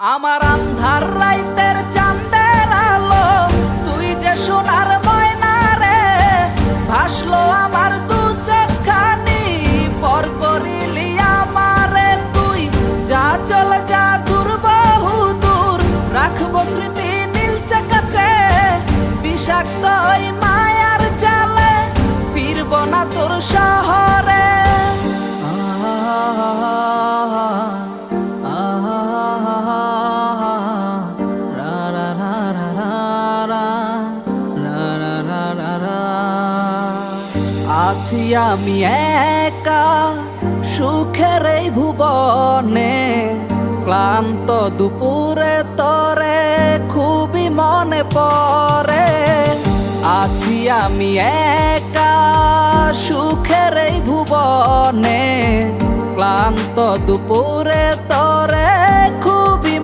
আমার আন্ধার রাইতের চাঁদের আলো, তুই যে সোনার ময়না রে, ভাসলো আমার দু চোখখানি, পর করিলি আমারে তুই। যা চল যা দূর বহু দূর, রাখবো স্মৃতি নীলচে কাছে, বিষাক্ত ওই মায়ার জালে ফিরব না তোর শহরে। আছি আমি একা সুখের এই ভুবনে, ক্লান্ত দুপুরে তরে খুবই মনে পড়ে। আছি আমি একা সুখের এই ভুবনে, ক্লান্ত দুপুরে তরে